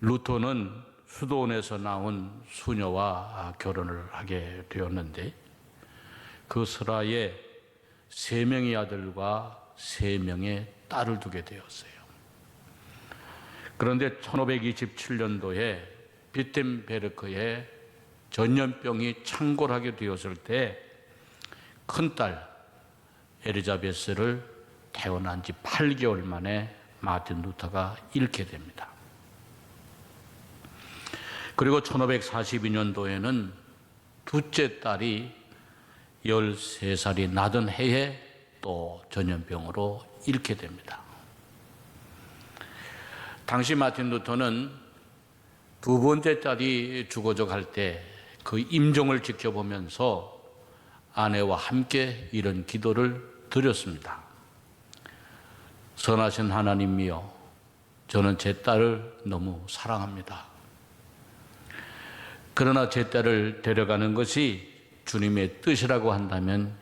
루터는 수도원에서 나온 수녀와 결혼을 하게 되었는데 그 설화에 3명의 아들과 3명의 딸을 두게 되었어요. 그런데 1527년도에 비텐베르크에 전염병이 창궐하게 되었을 때 큰딸 엘리자베스를 태어난 지 8개월 만에 마틴 루터가 잃게 됩니다. 그리고 1542년도에는 둘째 딸이 13살이 나던 해에 또 전염병으로 잃게 됩니다. 당시 마틴 루터는 두 번째 딸이 죽어져 갈 때 그 임종을 지켜보면서 아내와 함께 이런 기도를 드렸습니다. 선하신 하나님이여, 저는 제 딸을 너무 사랑합니다. 그러나 제 딸을 데려가는 것이 주님의 뜻이라고 한다면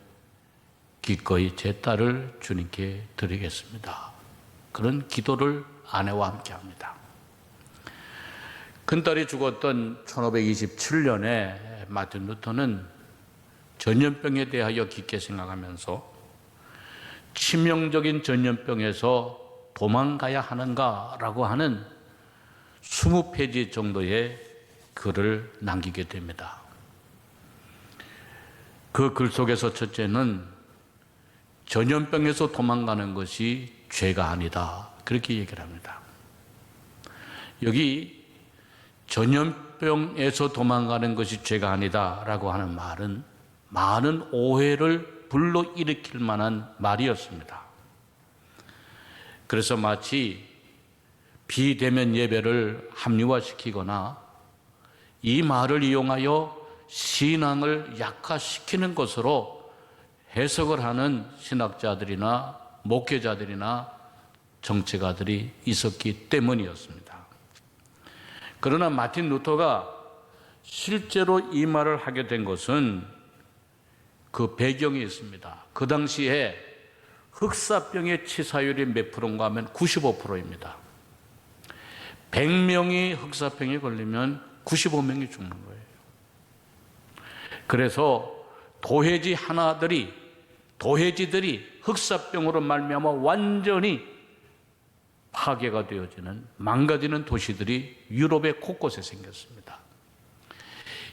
기꺼이 제 딸을 주님께 드리겠습니다. 그런 기도를 아내와 함께 합니다. 큰딸이 죽었던 1527년에 마틴 루터는 전염병에 대하여 깊게 생각하면서 치명적인 전염병에서 도망가야 하는가라고 하는 20페이지 정도의 글을 남기게 됩니다. 그 글 속에서 첫째는 전염병에서 도망가는 것이 죄가 아니다, 그렇게 얘기를 합니다. 여기 전염병에서 도망가는 것이 죄가 아니다라고 하는 말은 많은 오해를 불러일으킬 만한 말이었습니다. 그래서 마치 비대면 예배를 합리화시키거나 이 말을 이용하여 신앙을 약화시키는 것으로 해석을 하는 신학자들이나 목회자들이나 정치가들이 있었기 때문이었습니다. 그러나 마틴 루터가 실제로 이 말을 하게 된 것은 그 배경이 있습니다. 그 당시에 흑사병의 치사율이 몇 프로인가 하면 95%입니다. 100명이 흑사병에 걸리면 95명이 죽는 거예요. 그래서 도해지들이 흑사병으로 말미암아 완전히 파괴가 되어지는, 망가지는 도시들이 유럽의 곳곳에 생겼습니다.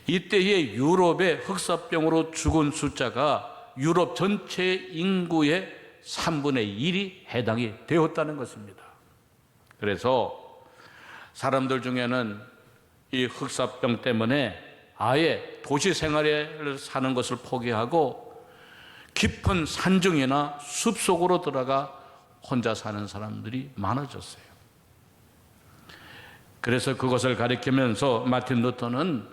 이때의 유럽의 흑사병으로 죽은 숫자가 유럽 전체 인구의 3분의 1이 해당이 되었다는 것입니다. 그래서 사람들 중에는 이 흑사병 때문에 아예 도시 생활을 사는 것을 포기하고 깊은 산중이나 숲속으로 들어가 혼자 사는 사람들이 많아졌어요. 그래서 그것을 가리키면서 마틴 루터는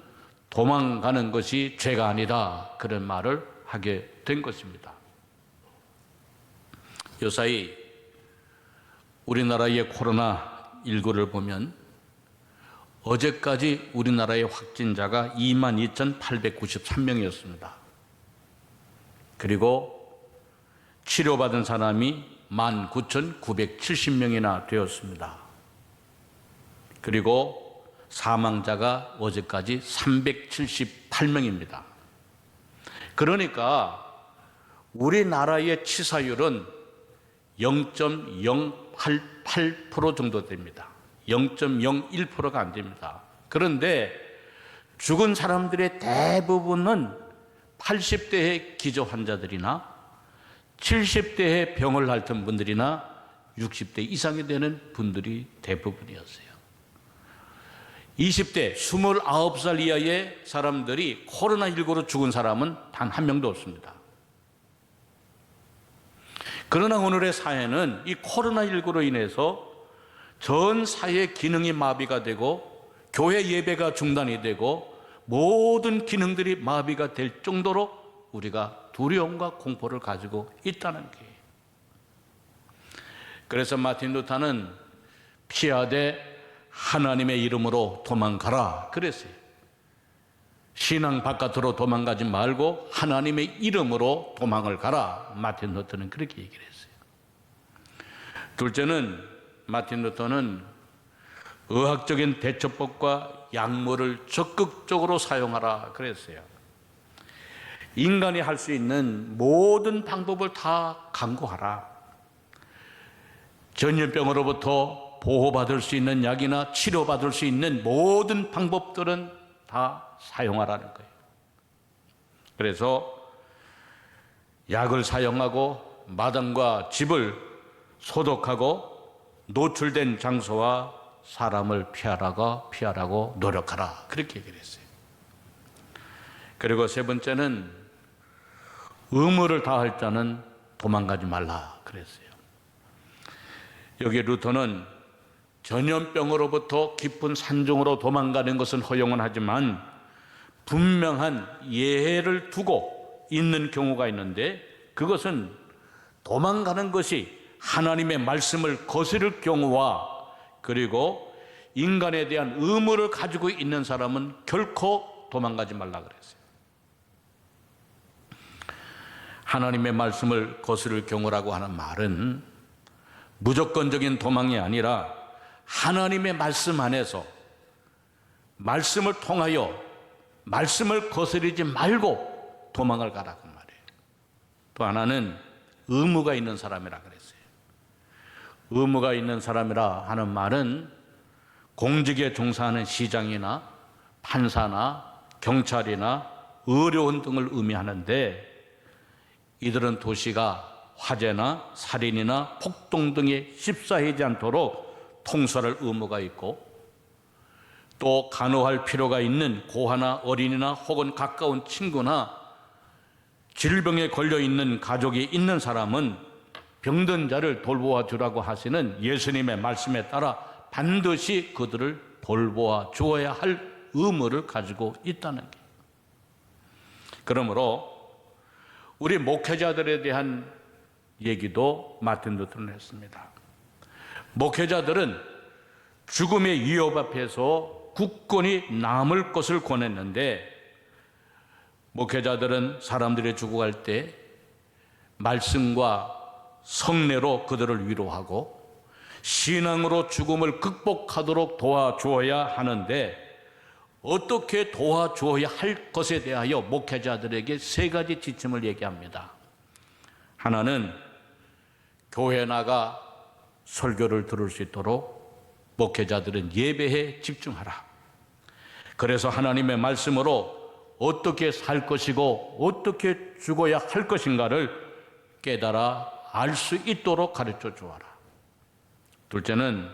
도망가는 것이 죄가 아니다, 그런 말을 하게 된 것입니다. 요사이 우리나라의 코로나19를 보면 어제까지 우리나라의 확진자가 22,893명이었습니다. 그리고 치료받은 사람이 19,970명이나 되었습니다. 그리고 사망자가 어제까지 378명입니다. 그러니까 우리나라의 치사율은 0.088% 정도 됩니다. 0.01%가 안 됩니다. 그런데 죽은 사람들의 대부분은 80대의 기저 환자들이나 70대의 병을 앓던 분들이나 60대 이상이 되는 분들이 대부분이었어요. 20대 29살 이하의 사람들이 코로나19로 죽은 사람은 단 한 명도 없습니다. 그러나 오늘의 사회는 이 코로나19로 인해서 전 사회 기능이 마비가 되고 교회 예배가 중단이 되고 모든 기능들이 마비가 될 정도로 우리가 두려움과 공포를 가지고 있다는 거예요. 그래서 마틴 루터는 피하되 하나님의 이름으로 도망가라 그랬어요. 신앙 바깥으로 도망가지 말고 하나님의 이름으로 도망을 가라. 마틴 루터는 그렇게 얘기를 했어요. 둘째는 마틴 루터는 의학적인 대처법과 약물을 적극적으로 사용하라 그랬어요. 인간이 할 수 있는 모든 방법을 다 강구하라. 전염병으로부터 보호받을 수 있는 약이나 치료받을 수 있는 모든 방법들은 다 사용하라는 거예요. 그래서 약을 사용하고 마당과 집을 소독하고 노출된 장소와 사람을 피하라고 노력하라. 그렇게 얘기를 했어요. 그리고 세 번째는 의무를 다할 자는 도망가지 말라 그랬어요. 여기 루터는 전염병으로부터 깊은 산중으로 도망가는 것은 허용은 하지만 분명한 예외를 두고 있는 경우가 있는데, 그것은 도망가는 것이 하나님의 말씀을 거스를 경우와 그리고 인간에 대한 의무를 가지고 있는 사람은 결코 도망가지 말라 그랬어요. 하나님의 말씀을 거스를 경우라고 하는 말은 무조건적인 도망이 아니라 하나님의 말씀 안에서 말씀을 통하여 말씀을 거스르지 말고 도망을 가라고 말이에요. 또 하나는 의무가 있는 사람이라 그랬어요. 의무가 있는 사람이라 하는 말은 공직에 종사하는 시장이나 판사나 경찰이나 의료원 등을 의미하는데, 이들은 도시가 화재나 살인이나 폭동 등에 휩싸이지 않도록 통솔할 의무가 있고, 또 간호할 필요가 있는 고아나 어린이나 혹은 가까운 친구나 질병에 걸려 있는 가족이 있는 사람은 병든 자를 돌보아 주라고 하시는 예수님의 말씀에 따라 반드시 그들을 돌보아 주어야 할 의무를 가지고 있다는 게. 그러므로 우리 목회자들에 대한 얘기도 마틴 루터는 했습니다. 목회자들은 죽음의 위협 앞에서 굳건히 남을 것을 권했는데, 목회자들은 사람들이 죽어갈 때 말씀과 성례로 그들을 위로하고 신앙으로 죽음을 극복하도록 도와주어야 하는데, 어떻게 도와주어야 할 것에 대하여 목회자들에게 세 가지 지침을 얘기합니다. 하나는 교회 나가 설교를 들을 수 있도록 목회자들은 예배에 집중하라. 그래서 하나님의 말씀으로 어떻게 살 것이고 어떻게 죽어야 할 것인가를 깨달아 알 수 있도록 가르쳐 주어라. 둘째는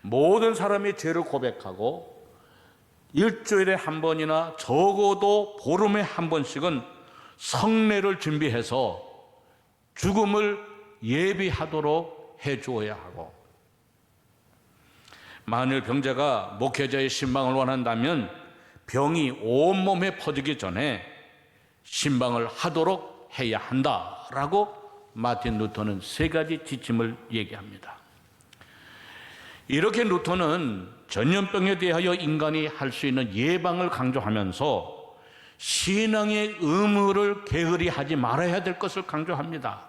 모든 사람이 죄를 고백하고 일주일에 한 번이나 적어도 보름에 한 번씩은 성례를 준비해서 죽음을 예비하도록 해 주어야 하고, 만일 병자가 목회자의 신방을 원한다면 병이 온몸에 퍼지기 전에 신방을 하도록 해야 한다라고 마틴 루터는 세 가지 지침을 얘기합니다. 이렇게 루터는 전염병에 대하여 인간이 할 수 있는 예방을 강조하면서 신앙의 의무를 게으리 하지 말아야 될 것을 강조합니다.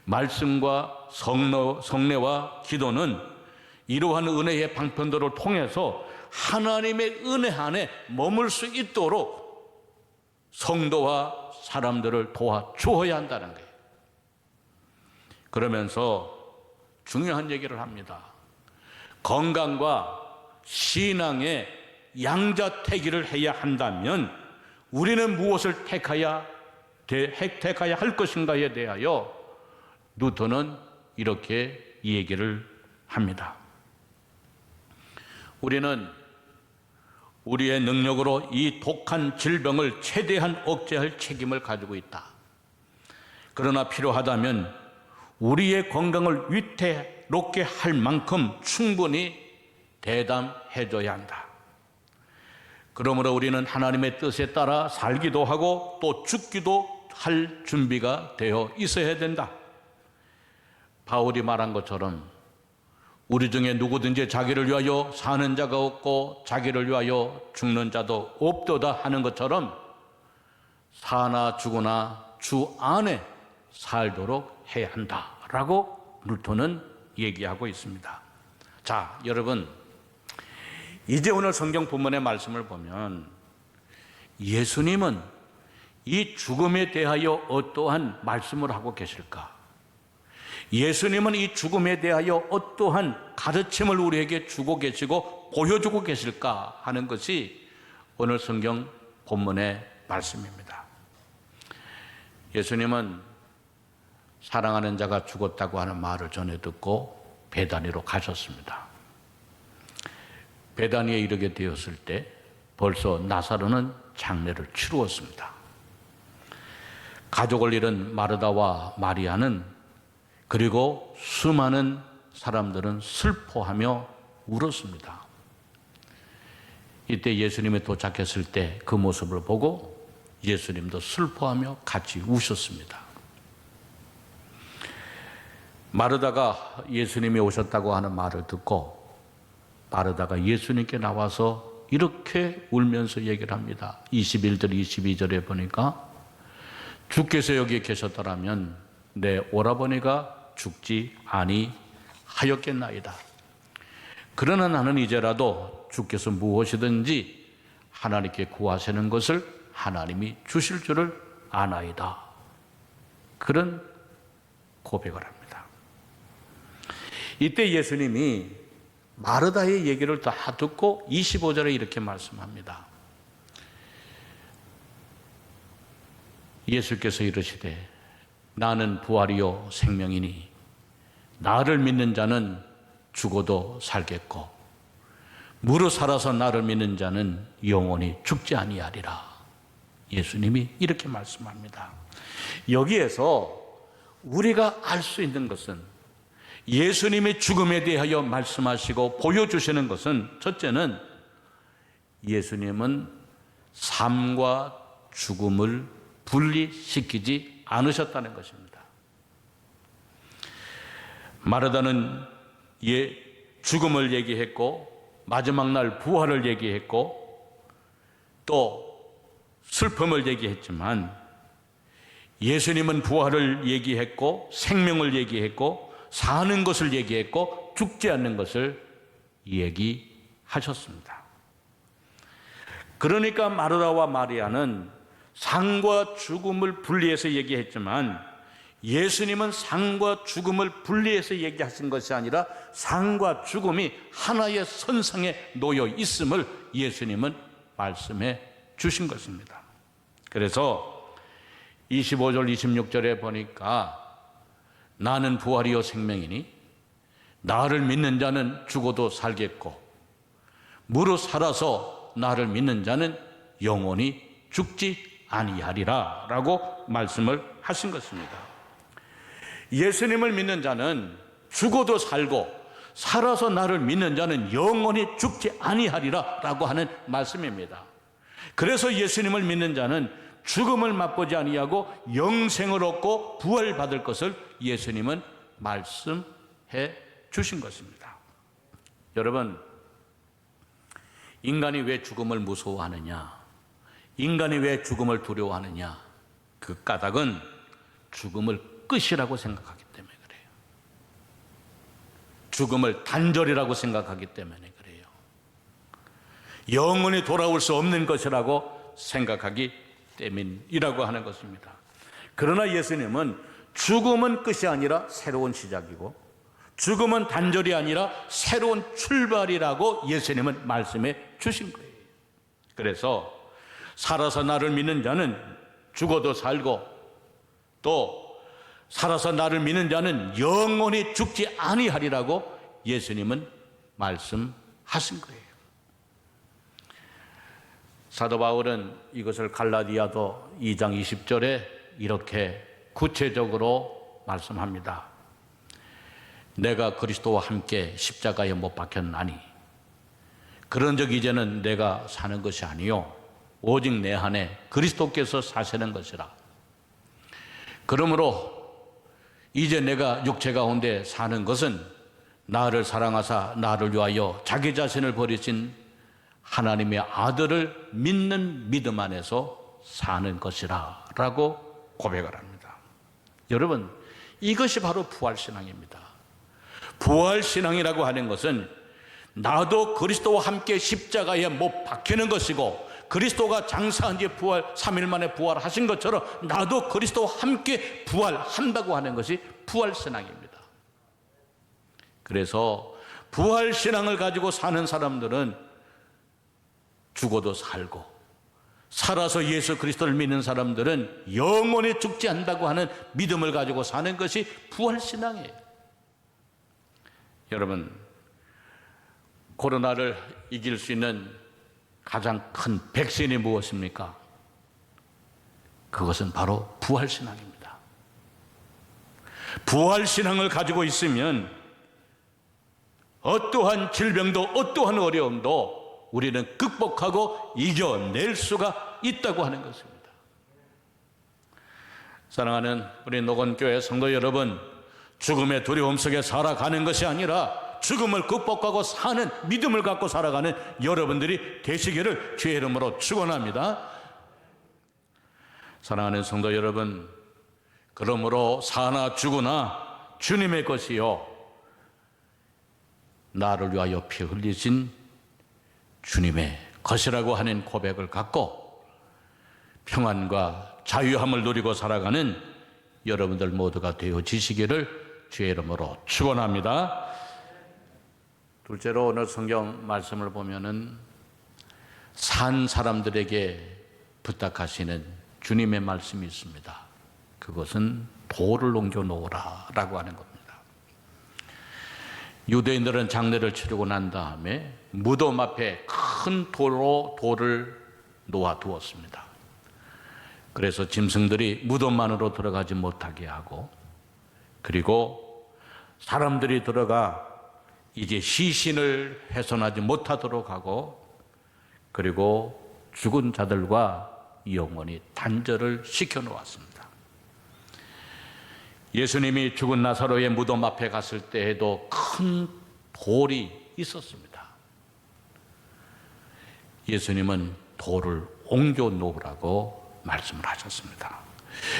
말씀과 성례와 기도는 이러한 은혜의 방편들을 통해서 하나님의 은혜 안에 머물 수 있도록 성도와 사람들을 도와주어야 한다는 거예요. 그러면서 중요한 얘기를 합니다. 건강과 신앙의 양자택일을 해야 한다면 우리는 무엇을 택해야 할 것인가에 대하여 루터는 이렇게 얘기를 합니다. 우리는 우리의 능력으로 이 독한 질병을 최대한 억제할 책임을 가지고 있다. 그러나 필요하다면 우리의 건강을 위태롭게 할 만큼 충분히 대담해줘야 한다. 그러므로 우리는 하나님의 뜻에 따라 살기도 하고 또 죽기도 할 준비가 되어 있어야 된다. 바울이 말한 것처럼 우리 중에 누구든지 자기를 위하여 사는 자가 없고 자기를 위하여 죽는 자도 없도다 하는 것처럼 사나 죽으나 주 안에 살도록 해야 한다라고 루터는 얘기하고 있습니다. 자, 여러분, 이제 오늘 성경 본문의 말씀을 보면 예수님은 이 죽음에 대하여 어떠한 말씀을 하고 계실까? 예수님은 이 죽음에 대하여 어떠한 가르침을 우리에게 주고 계시고 보여주고 계실까 하는 것이 오늘 성경 본문의 말씀입니다. 예수님은 사랑하는 자가 죽었다고 하는 말을 전해 듣고 베다니로 가셨습니다. 베다니에 이르게 되었을 때 벌써 나사로는 장례를 치루었습니다. 가족을 잃은 마르다와 마리아는 그리고 수많은 사람들은 슬퍼하며 울었습니다. 이때 예수님이 도착했을 때 그 모습을 보고 예수님도 슬퍼하며 같이 우셨습니다. 마르다가 예수님이 오셨다고 하는 말을 듣고 마르다가 예수님께 나와서 이렇게 울면서 얘기를 합니다. 21절 22절에 보니까 주께서 여기 계셨더라면 내 오라버니가 죽지 아니하였겠나이다. 그러나 나는 이제라도 주께서 무엇이든지 하나님께 구하시는 것을 하나님이 주실 줄을 아나이다. 그런 고백을 합니다. 이때 예수님이 마르다의 얘기를 다 듣고 25절에 이렇게 말씀합니다. 예수께서 이르시되 나는 부활이요 생명이니 나를 믿는 자는 죽어도 살겠고 무릇 살아서 나를 믿는 자는 영원히 죽지 아니하리라. 예수님이 이렇게 말씀합니다. 여기에서 우리가 알 수 있는 것은 예수님의 죽음에 대하여 말씀하시고 보여주시는 것은 첫째는 예수님은 삶과 죽음을 분리시키지 않으셨다는 것입니다. 마르다는 죽음을 얘기했고 마지막 날 부활을 얘기했고 또 슬픔을 얘기했지만 예수님은 부활을 얘기했고 생명을 얘기했고 사는 것을 얘기했고 죽지 않는 것을 얘기하셨습니다. 그러니까 마르다와 마리아는 삶과 죽음을 분리해서 얘기했지만 예수님은 삶과 죽음을 분리해서 얘기하신 것이 아니라 삶과 죽음이 하나의 선상에 놓여 있음을 예수님은 말씀해 주신 것입니다. 그래서 25절 26절에 보니까 나는 부활이요 생명이니 나를 믿는 자는 죽어도 살겠고 무릇 살아서 나를 믿는 자는 영원히 죽지 아니하리라 라고 말씀을 하신 것입니다. 예수님을 믿는 자는 죽어도 살고 살아서 나를 믿는 자는 영원히 죽지 아니하리라 라고 하는 말씀입니다. 그래서 예수님을 믿는 자는 죽음을 맛보지 아니하고 영생을 얻고 부활받을 것을 예수님은 말씀해 주신 것입니다. 여러분, 인간이 왜 죽음을 무서워하느냐? 인간이 왜 죽음을 두려워하느냐? 그 까닭은 죽음을 끝이라고 생각하기 때문에 그래요. 죽음을 단절이라고 생각하기 때문에 그래요. 영원히 돌아올 수 없는 것이라고 생각하기 때문이라고 하는 것입니다. 그러나 예수님은 죽음은 끝이 아니라 새로운 시작이고 죽음은 단절이 아니라 새로운 출발이라고 예수님은 말씀해 주신 거예요. 그래서 살아서 나를 믿는 자는 죽어도 살고 또 살아서 나를 믿는 자는 영원히 죽지 아니하리라고 예수님은 말씀하신 거예요. 사도 바울은 이것을 갈라디아서 2장 20절에 이렇게 구체적으로 말씀합니다. 내가 그리스도와 함께 십자가에 못 박혔나니 그런즉 이제는 내가 사는 것이 아니요 오직 내 안에 그리스도께서 사시는 것이라. 그러므로 이제 내가 육체 가운데 사는 것은 나를 사랑하사 나를 위하여 자기 자신을 버리신 하나님의 아들을 믿는 믿음 안에서 사는 것이라 라고 고백을 합니다. 여러분, 이것이 바로 부활신앙입니다. 부활신앙이라고 하는 것은 나도 그리스도와 함께 십자가에 못 박히는 것이고, 그리스도가 장사한 뒤에 3일 만에 부활하신 것처럼 나도 그리스도와 함께 부활한다고 하는 것이 부활신앙입니다. 그래서 부활신앙을 가지고 사는 사람들은 죽어도 살고, 살아서 예수 그리스도를 믿는 사람들은 영원히 죽지 않는다고 하는 믿음을 가지고 사는 것이 부활신앙이에요. 여러분, 코로나를 이길 수 있는 가장 큰 백신이 무엇입니까? 그것은 바로 부활신앙입니다. 부활신앙을 가지고 있으면 어떠한 질병도 어떠한 어려움도 우리는 극복하고 이겨낼 수가 있다고 하는 것입니다. 사랑하는 우리 노건교회 성도 여러분, 죽음의 두려움 속에 살아가는 것이 아니라 죽음을 극복하고 사는 믿음을 갖고 살아가는 여러분들이 되시기를 주의 이름으로 축원합니다. 사랑하는 성도 여러분, 그러므로 사나 죽으나 주님의 것이요 나를 위하여 피 흘리신 주님의 것이라고 하는 고백을 갖고 평안과 자유함을 누리고 살아가는 여러분들 모두가 되어지시기를 주의 이름으로 축원합니다. 둘째로 오늘 성경 말씀을 보면은 산 사람들에게 부탁하시는 주님의 말씀이 있습니다. 그것은 돌을 옮겨 놓으라 라고 하는 겁니다. 유대인들은 장례를 치르고 난 다음에 무덤 앞에 큰 돌로 돌을 놓아 두었습니다. 그래서 짐승들이 무덤 안으로 들어가지 못하게 하고, 그리고 사람들이 들어가 이제 시신을 훼손하지 못하도록 하고, 그리고 죽은 자들과 영원히 단절을 시켜 놓았습니다. 예수님이 죽은 나사로의 무덤 앞에 갔을 때에도 큰 돌이 있었습니다. 예수님은 돌을 옮겨 놓으라고 말씀을 하셨습니다.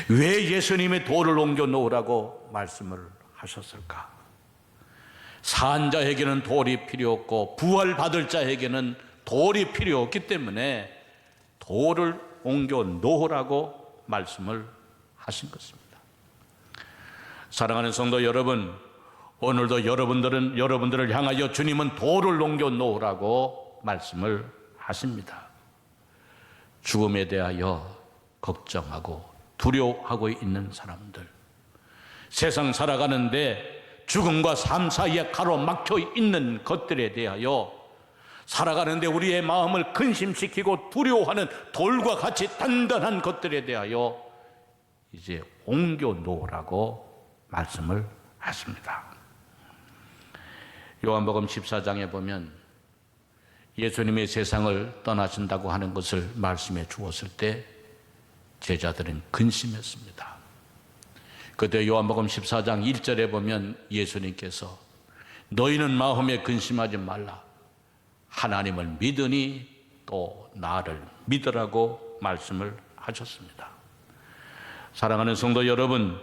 왜 예수님이 돌을 옮겨 놓으라고 말씀을 하셨을까? 산 자에게는 돌이 필요 없고 부활받을 자에게는 돌이 필요 없기 때문에 돌을 옮겨 놓으라고 말씀을 하신 것입니다. 사랑하는 성도 여러분, 오늘도 여러분들을 향하여 주님은 돌을 옮겨 놓으라고 말씀을 하십니다. 죽음에 대하여 걱정하고 두려워하고 있는 사람들, 세상 살아가는데 죽음과 삶 사이에 가로막혀 있는 것들에 대하여 살아가는데 우리의 마음을 근심시키고 두려워하는 돌과 같이 단단한 것들에 대하여 이제 옮겨 놓으라고 말씀을 하십니다. 요한복음 14장에 보면 예수님이 세상을 떠나신다고 하는 것을 말씀해 주었을 때 제자들은 근심했습니다. 그때 요한복음 14장 1절에 보면 예수님께서 너희는 마음에 근심하지 말라. 하나님을 믿으니 또 나를 믿으라고 말씀을 하셨습니다. 사랑하는 성도 여러분,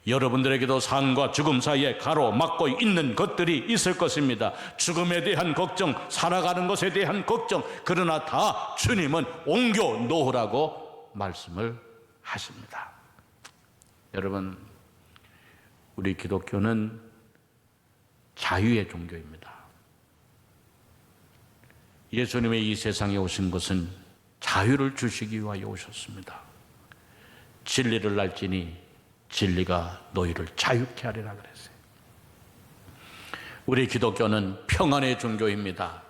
여러분들에게도 삶과 죽음 사이에 가로막고 있는 것들이 있을 것입니다. 죽음에 대한 걱정, 살아가는 것에 대한 걱정, 그러나 다 주님은 옮겨 놓으라고 말씀을 하십니다. 여러분, 우리 기독교는 자유의 종교입니다. 예수님이 이 세상에 오신 것은 자유를 주시기 위하여 오셨습니다. 진리를 알지니 진리가 너희를 자유케 하리라 그랬어요. 우리 기독교는 평안의 종교입니다.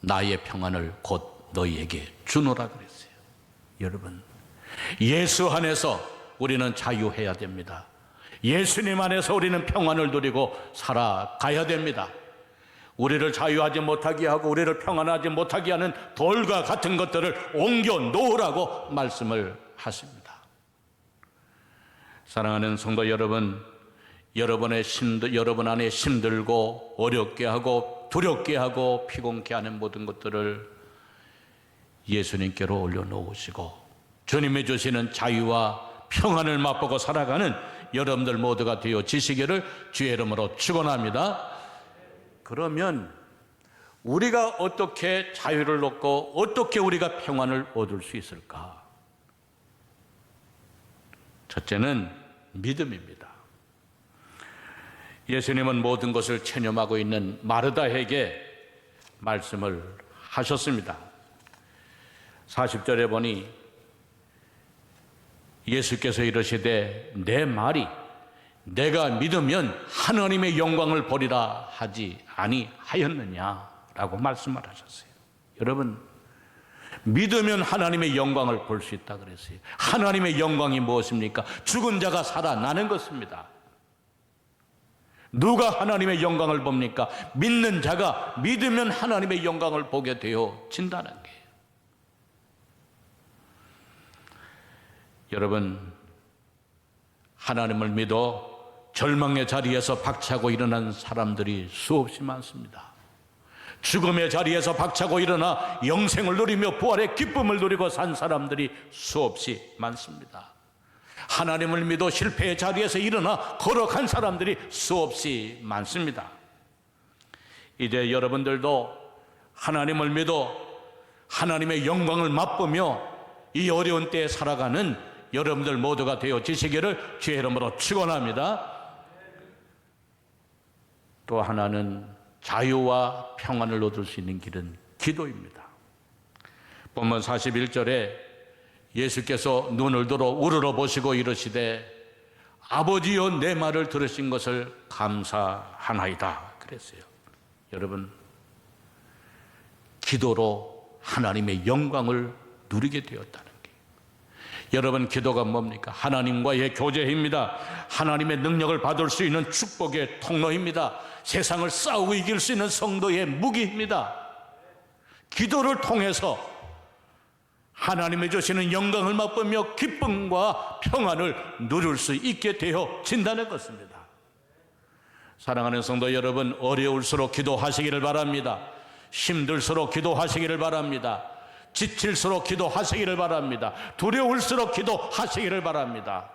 나의 평안을 곧 너희에게 주노라 그랬어요. 여러분, 예수 안에서 우리는 자유해야 됩니다. 예수님 안에서 우리는 평안을 누리고 살아가야 됩니다. 우리를 자유하지 못하게 하고 우리를 평안하지 못하게 하는 돌과 같은 것들을 옮겨 놓으라고 말씀을 하십니다. 사랑하는 성도 여러분, 여러분 안에 힘들고 어렵게 하고 두렵게 하고 피곤케 하는 모든 것들을 예수님께로 올려놓으시고 주님이 주시는 자유와 평안을 맛보고 살아가는 여러분들 모두가 되어지시기를 주의 이름으로 축원합니다. 그러면 우리가 어떻게 자유를 얻고 어떻게 우리가 평안을 얻을 수 있을까? 첫째는 믿음입니다. 예수님은 모든 것을 체념하고 있는 마르다에게 말씀을 하셨습니다. 40절에 보니 예수께서 이르시되 내 말이 내가 믿으면 하나님의 영광을 보리라 하지 아니하였느냐라고 말씀을 하셨어요. 여러분, 믿으면 하나님의 영광을 볼 수 있다 그랬어요. 하나님의 영광이 무엇입니까? 죽은 자가 살아나는 것입니다. 누가 하나님의 영광을 봅니까? 믿는 자가 믿으면 하나님의 영광을 보게 되어진다는 거예요. 여러분, 하나님을 믿어 절망의 자리에서 박차고 일어난 사람들이 수없이 많습니다. 죽음의 자리에서 박차고 일어나 영생을 누리며 부활의 기쁨을 누리고 산 사람들이 수없이 많습니다. 하나님을 믿어 실패의 자리에서 일어나 걸어간 사람들이 수없이 많습니다. 이제 여러분들도 하나님을 믿어 하나님의 영광을 맛보며 이 어려운 때에 살아가는 여러분들 모두가 되어지시기를 주의 이름으로 축원합니다. 또 하나는 자유와 평안을 얻을 수 있는 길은 기도입니다. 본문 41절에 예수께서 눈을 들어 우러러 보시고 이르시되 아버지여 내 말을 들으신 것을 감사하나이다 그랬어요. 여러분, 기도로 하나님의 영광을 누리게 되었다는 게, 여러분, 기도가 뭡니까? 하나님과의 교제입니다. 하나님의 능력을 받을 수 있는 축복의 통로입니다. 세상을 싸우고 이길 수 있는 성도의 무기입니다. 기도를 통해서 하나님이 주시는 영광을 맛보며 기쁨과 평안을 누릴 수 있게 되어진다는 것입니다. 사랑하는 성도 여러분, 어려울수록 기도하시기를 바랍니다. 힘들수록 기도하시기를 바랍니다. 지칠수록 기도하시기를 바랍니다. 두려울수록 기도하시기를 바랍니다.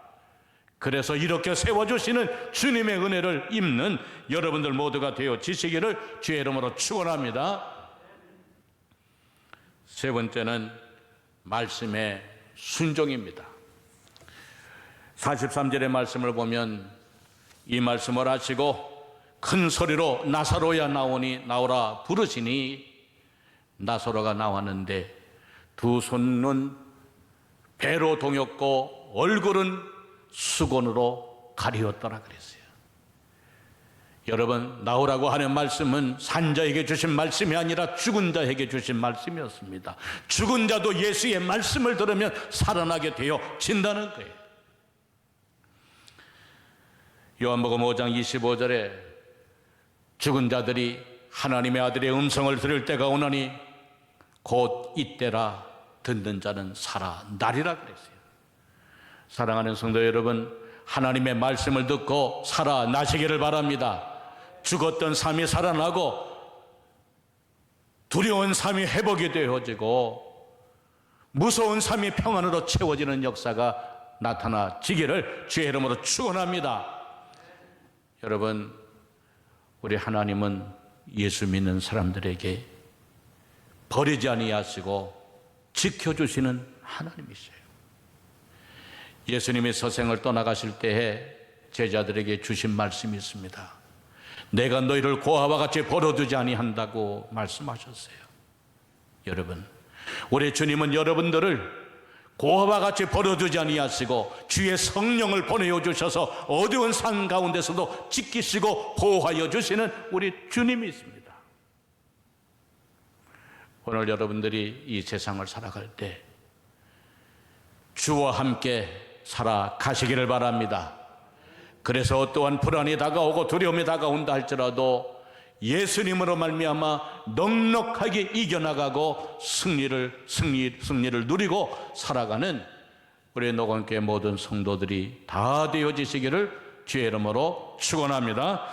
그래서 이렇게 세워주시는 주님의 은혜를 입는 여러분들 모두가 되어지시기를 주의 이름으로 축원합니다. 세 번째는 말씀의 순종입니다. 43절의 말씀을 보면 이 말씀을 하시고 큰 소리로 나사로야 나오라 부르시니 나사로가 나왔는데 두 손은 배로 동였고 얼굴은 수건으로 가리웠더라 그랬어요. 여러분, 나오라고 하는 말씀은 산자에게 주신 말씀이 아니라 죽은 자에게 주신 말씀이었습니다. 죽은 자도 예수의 말씀을 들으면 살아나게 되어진다는 거예요. 요한복음 5장 25절에 죽은 자들이 하나님의 아들의 음성을 들을 때가 오나니 곧 이때라 듣는 자는 살아나리라 그랬어요. 사랑하는 성도 여러분, 하나님의 말씀을 듣고 살아나시기를 바랍니다. 죽었던 삶이 살아나고 두려운 삶이 회복이 되어지고 무서운 삶이 평안으로 채워지는 역사가 나타나지기를 주의 이름으로 축원합니다. 여러분, 우리 하나님은 예수 믿는 사람들에게 버리지 아니하시고 지켜주시는 하나님이세요. 예수님이 서생을 떠나가실 때에 제자들에게 주신 말씀이 있습니다. 내가 너희를 고아와 같이 버려두지 아니한다고 말씀하셨어요. 여러분, 우리 주님은 여러분들을 고아와 같이 버려두지 아니하시고 주의 성령을 보내어 주셔서 어두운 산 가운데서도 지키시고 보호하여 주시는 우리 주님이 있습니다. 오늘 여러분들이 이 세상을 살아갈 때 주와 함께 살아가시기를 바랍니다. 그래서 어떠한 불안이 다가오고 두려움이 다가온다 할지라도 예수님으로 말미암아 넉넉하게 이겨나가고 승리를 누리고 살아가는 우리 노건교회 모든 성도들이 다 되어지시기를 주의 이름으로 축원합니다.